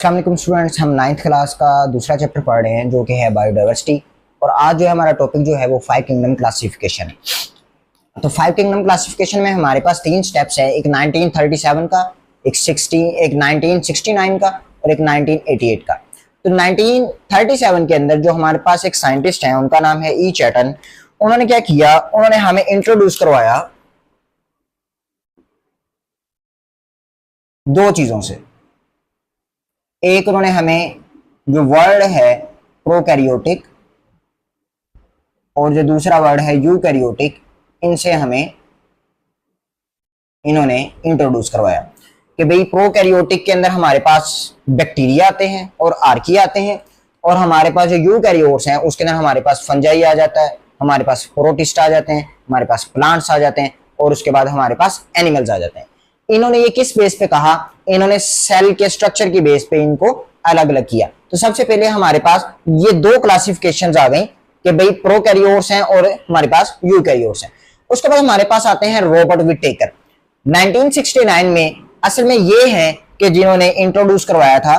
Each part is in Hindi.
अस्सलाम वालेकुम स्टूडेंट्स, हम 9th क्लास का दूसरा चैप्टर पढ़ रहे हैं जो कि है बायोडाइवर्सिटी। और आज जो है हमारा टॉपिक जो है वो 5 किंगडम क्लासिफिकेशन है। तो 5 किंगडम क्लासिफिकेशन में हमारे पास 3 स्टेप्स है, एक 1937 का, एक 1969 का और एक 1988 का। तो 1937 के अंदर जो हमारे पास एक साइंटिस्ट है उनका नाम है ई चैटन। उन्होंने क्या किया, उन्होंने हमें इंट्रोड्यूस करवाया दो चीजों से। एक, उन्होंने हमें जो वर्ड है प्रोकैरियोटिक और जो दूसरा वर्ड है यूकैरियोटिक, इनसे हमें इन्होंने इंट्रोड्यूस करवाया कि भाई प्रोकैरियोटिक के अंदर हमारे पास बैक्टीरिया आते हैं और आर्की आते हैं, और हमारे पास जो यूकैरियोट्स हैं उसके अंदर हमारे पास फंजाई आ जाता है, हमारे पास प्रोटिस्ट आ जाते हैं, हमारे पास प्लांट्स आ जाते हैं और उसके बाद हमारे पास एनिमल्स आ जाते हैं। इन्होंने ये किस बेस पे कहा, इन्होंने सेल के स्ट्रक्चर की बेस पे इनको अलग अलग किया। तो सबसे पहले हमारे पास ये दो क्लासिफिकेशंस आ गई कि भाई प्रोकैरियोट्स हैं और हमारे पास यूकैरियोट्स हैं। उसके बाद हमारे पास आते हैं रॉबर्ट विटेकर। 1969 में असल में ये है कि जिन्होंने इंट्रोड्यूस करवाया था,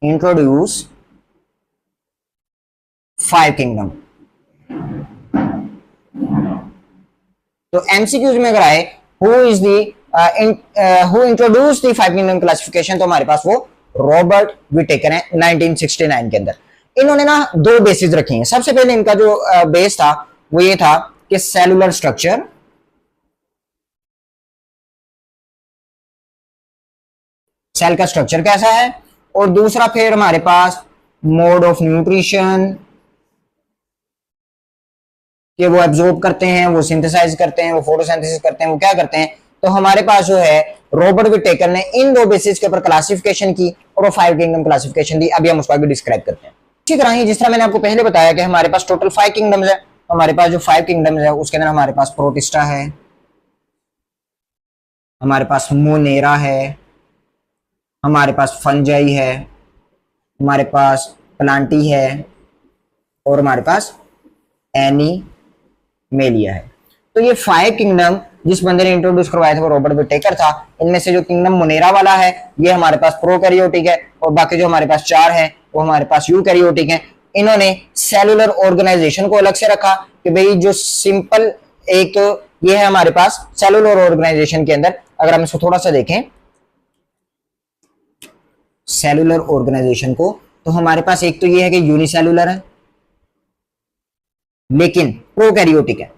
इंट्रोड्यूस 5 किंगडम। तो एमसीक्यूज में अगर आए who is the who introduce the 5 kingdom classification, तो हमारे पास वो रॉबर्ट विटेकर है 1969 के अंदर। इन्होंने ना दो बेसिस रखी हैं। सबसे पहले इनका जो बेस था वो ये था कि सेलुलर स्ट्रक्चर, सेल का स्ट्रक्चर कैसा है, और दूसरा फिर हमारे पास मोड ऑफ न्यूट्रिशन, कि वो एब्जॉर्ब करते हैं, वो सिंथेसाइज करते हैं, वो फोटोसिंथेसिस करते हैं, वो क्या करते हैं। तो हमारे पास जो है रॉबर्ट विटेकर ने इन दो बेसिस के ऊपर क्लासिफिकेशन की और वो 5 किंगडम क्लासिफिकेशन दी। अभी हम उसको आगे डिस्क्राइब करते हैं। इसी तरह ही जिस तरह मैंने आपको पहले बताया कि हमारे पास टोटल 5 किंगडम्स है, हमारे पास जो 5 किंगडम्स है उसके अंदर हमारे पास प्रोटिस्टा है, हमारे पास मोनेरा है, हमारे पास फंजाई है, हमारे पास प्लांटी है और हमारे पास एनीमेलिया है। तो ये 5 किंगडम जिस बंदे ने इंट्रोड्यूस करवाया था वो रॉबर्ट विटेकर था। इनमें से जो किंगडम मोनेरा वाला है ये हमारे पास प्रोकैरियोटिक है, और बाकी जो हमारे पास 4 है वो हमारे पास यूकैरियोटिक है। इन्होंने सेलुलर ऑर्गेनाइजेशन को अलग से रखा कि भाई जो सिंपल एक ये है हमारे पास सेलुलर ऑर्गेनाइजेशन के अंदर। अगर हम इसको थोड़ा सा देखें सेलुलर ऑर्गेनाइजेशन को, तो हमारे पास एक तो ये है कि यूनिसेलुलर है लेकिन प्रोकैरियोटिक है।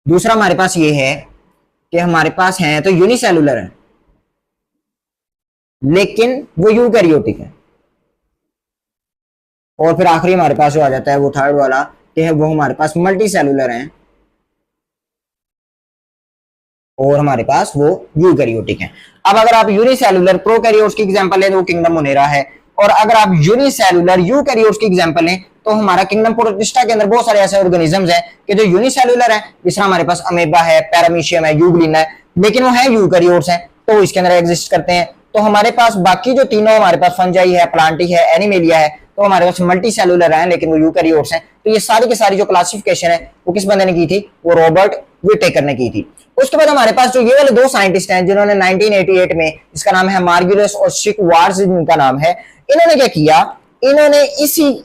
दूसरा हमारे पास ये है कि हमारे पास है तो यूनिसेलुलर है लेकिन वो यूकैरियोटिक है। और फिर आखिरी हमारे पास जो आ जाता है वो थर्ड वाला कि है वो हमारे पास मल्टी सेलुलर है और हमारे पास वो यूकैरियोटिक है। अब अगर आप यूनिसेलुलर प्रोकैरियोट्स की एग्जांपल लें तो वो किंगडम मोनेरा है, और अगर आप यूनिसेलुलर यूकैरियोट्स की एग्जांपल लें तो हमारा किंगडम प्रोटिस्टा के अंदर बहुत सारे ऐसे ऑर्गेनिजम्स हैं कि जो यूनिसेलुलर है, जिसमें हमारे पास अमेबा है, पैरामीशियम है, यूग्लिना है, लेकिन वो है यूकैरियोट्स हैं तो इसके अंदर एग्जिस्ट करते हैं। तो हमारे पास बाकी जो तीनों हमारे पास फंजाई है, प्लांटी है, एनिमेलिया है, तो हमारे पास मल्टी सेलुलर है लेकिन वो यूकैरियोट्स हैं। तो ये सारी की सारी जो क्लासिफिकेशन है वो किस बंदे ने की थी, वो रॉबर्ट विटेकर ने की थी। उसके बाद हमारे पास जो ये वाले दो साइंटिस्ट हैं जिन्होंने 1988 में, इसका नाम है मार्गुलिस और शिकवार्ज इनका नाम है, इन्होंने क्या किया, इन्होंने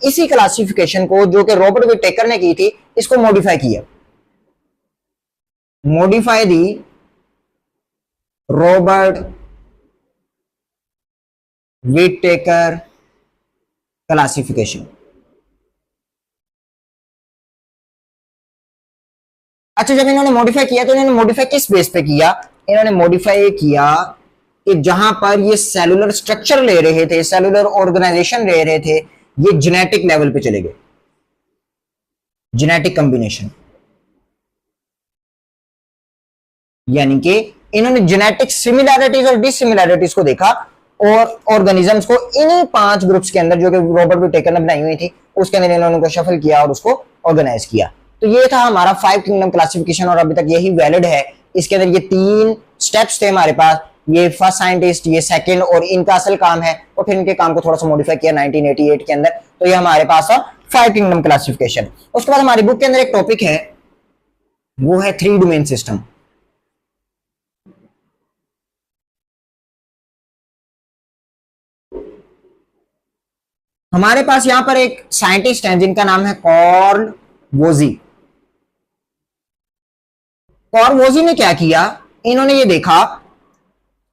इसी क्लासिफिकेशन को जो कि रॉबर्ट विटेकर ने की थी इसको मॉडिफाई किया, मॉडिफाई दी रॉबर्ट विटेकर क्लासिफिकेशन। अच्छा, जब इन्होंने मॉडिफाई किया तो इन्होंने मॉडिफाई किस बेस पे किया, इन्होंने मॉडिफाई किया कि जहां पर ये सेलुलर स्ट्रक्चर ले रहे थे, सेलुलर ऑर्गेनाइजेशन ले रहे थे, ये जेनेटिक लेवल पे चले गए, जेनेटिक कॉम्बिनेशन। यानी कि इन्होंने जेनेटिक सिमिलैरिटीज और डिसिमिलैरिटीज को देखा और ऑर्गेनिजम्स को इन्हीं 5 ग्रुप्स के अंदर जो कि रॉबर्ट विटेकर ने बनाई हुई थी उसके अंदर इन्होंने उनको शफल किया और उसको ऑर्गेनाइज किया। तो ये था हमारा 5 किंगडम क्लासिफिकेशन और अभी तक यही वैलिड है। इसके अंदर ये 3 स्टेप्स थे हमारे पास, ये फर्स्ट साइंटिस्ट, ये सेकंड, और इनका असल काम है और फिर इनके काम को थोड़ा सा मॉडिफाई किया 1988 के अंदर। तो ये हमारे पास 5 किंगडम क्लासिफिकेशन। उसके बाद हमारी बुक के अंदर एक टॉपिक है वो है 3 डोमेन सिस्टम। हमारे पास यहां पर एक साइंटिस्ट हैं जिनका नाम है कार्ल वोजी। कार्ल वोजी ने क्या किया, इन्होंने ये देखा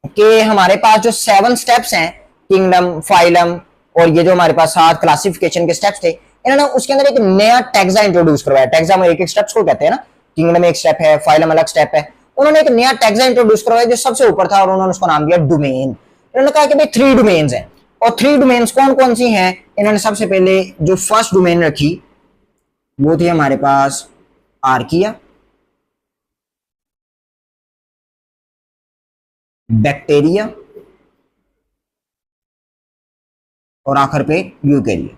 कि हमारे पास जो 7 स्टेप्स हैं, किंगडम, फाइलम और ये जो हमारे पास 7 क्लासिफिकेशन के स्टेप्स थे, इन्होंने उसके अंदर एक नया टैक्सा इंट्रोड्यूस करवाया। टैक्सा में एक एक स्टेप्स को कहते हैं ना, किंगडम एक स्टेप है, फाइलम अलग स्टेप है। उन्होंने एक नया टैक्सा इंट्रोड्यूस करवाया जो सबसे ऊपर था और उन्होंने उसको नाम दिया डोमेन। इन्होंने कहा कि भाई 3 डोमेन्स हैं, और 3 डोमेन्स कौन कौन सी हैं। इन्होंने सबसे पहले जो फर्स्ट डोमेन रखी वो थी हमारे पास आर्किया, बैक्टीरिया और आखिर पे यूकेरिया।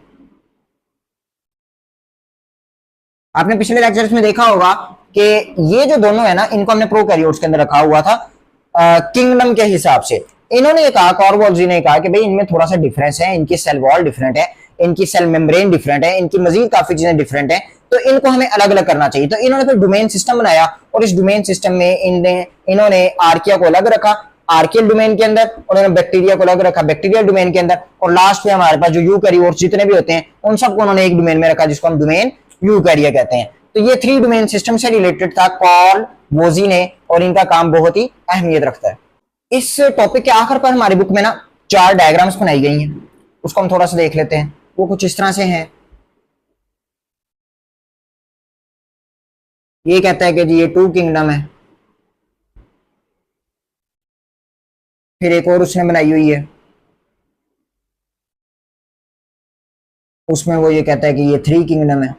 आपने पिछले लेक्चर्स में देखा होगा कि ये जो दोनों है ना, इनको हमने प्रोकैरियोट्स के अंदर रखा हुआ था किंगडम के हिसाब से। इन्होंने ये कहा, कार्ल ने कहा कि भाई इनमें थोड़ा सा डिफरेंस है, इनकी सेल वॉल डिफरेंट है, इनकी सेल मेम्ब्रेन डिफरेंट है, इनकी मजीद काफी चीजें डिफरेंट है, तो इनको हमें अलग अलग करना चाहिए। तो इन्होंने फिर डोमेन सिस्टम बनाया और इस डोमेन सिस्टम में इन्होंने आर्किया को अलग रखा आर्कियल डोमेन के अंदर, और उन्होंने बैक्टीरिया को अलग रखा बैक्टीरियल डोमेन के अंदर, और लास्ट में हमारे पास जो यूकैरियोट्स जितने भी होते हैं उन सबको उन्होंने एक डोमेन में रखा जिसको हम डोमेन यूकैरिया कहते हैं। तो ये 3 डोमेन सिस्टम से रिलेटेड था कार्ल वोजी ने, और इनका काम बहुत ही अहमियत रखता है। इस टॉपिक के आखिर पर हमारी बुक में ना 4 डायग्राम्स बनाई गई हैं, उसको हम थोड़ा सा देख लेते हैं। वो कुछ इस तरह से हैं। ये कहता है कि जी ये 2 किंगडम है, फिर एक और उसने बनाई हुई है, उसमें वो ये कहता है कि ये 3 किंगडम है,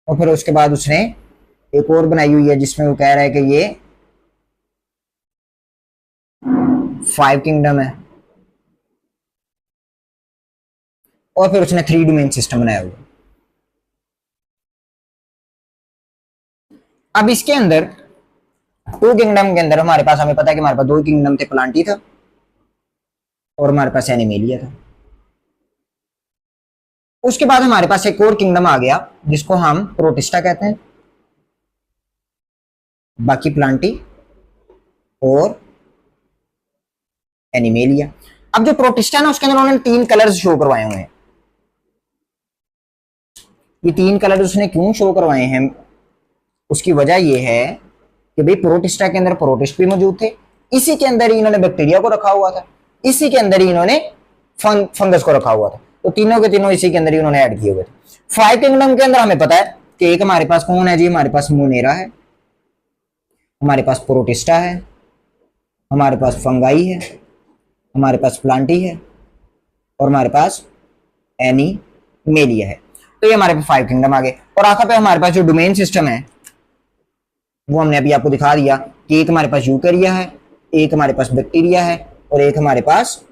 और फिर उसके बाद उसने एक और बनाई हुई है जिसमें वो कह रहा है कि ये 5 किंगडम है, और फिर उसने 3 डोमेन सिस्टम बनाया हुआ। अब इसके अंदर 2 किंगडम के अंदर हमारे पास, हमें पता है कि हमारे पास 2 किंगडम थे, प्लांटी था और हमारे पास एनिमेलिया था। उसके बाद हमारे पास एक और किंगडम आ गया जिसको हम प्रोटिस्टा कहते हैं, बाकी प्लांटी और एनिमेलिया। अब जो प्रोटिस्टा ना उसके अंदर उन्होंने 3 कलर्स शो करवाए हुए हैं। ये 3 कलर उसने क्यों शो करवाए हैं, उसकी वजह यह है कि भाई प्रोटिस्टा के अंदर प्रोटिस्ट भी मौजूद थे, इसी के अंदर ही इन्होंने बैक्टीरिया को रखा हुआ था, इसी के अंदर ही इन्होंने फंगस को रखा हुआ था, तो तीनों के तीनों इसी के अंदर ही उन्होंने ऐड किए हुए थे। 5 किंगडम के अंदर हमें पता है कि एक हमारे पास कौन है जी, हमारे पास मोनेरा है, हमारे पास प्रोटिस्टा है, हमारे पास फंगाई है, हमारे पास प्लांटी है और हमारे पास एनिमेलिया है। तो ये हमारे पास 5 किंगडम आ गए। और आखिर पे हमारे पास जो डोमेन सिस्टम है वो हमने अभी आपको दिखा दिया कि एक हमारे पास यूकैरिया है, एक हमारे पास बैक्टीरिया है और एक हमारे पास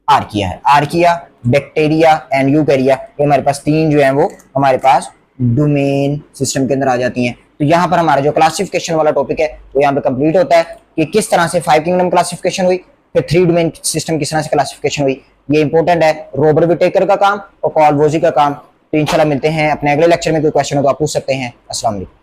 आर्किया है। आर्किया, बैक्टीरिया एंड यूकैरिया, ये हमारे पास 3 जो है वो हमारे पास डोमेन सिस्टम के अंदर आ जाती हैं। तो यहाँ पर हमारा जो क्लासिफिकेशन वाला टॉपिक है वो यहाँ पे कंप्लीट होता है कि किस तरह से 5 किंगडम क्लासिफिकेशन हुई, फिर 3 डोमेन सिस्टम किस तरह से क्लासिफिकेशन हुई। ये इंपॉर्टेंट है, रॉबर्ट विटेकर का काम और कार्ल वोजी का काम। तो इंशाल्लाह मिलते हैं अपने अगले लेक्चर में। कोई क्वेश्चन हो तो आप पूछ सकते हैं। अस्सलाम वालेकुम।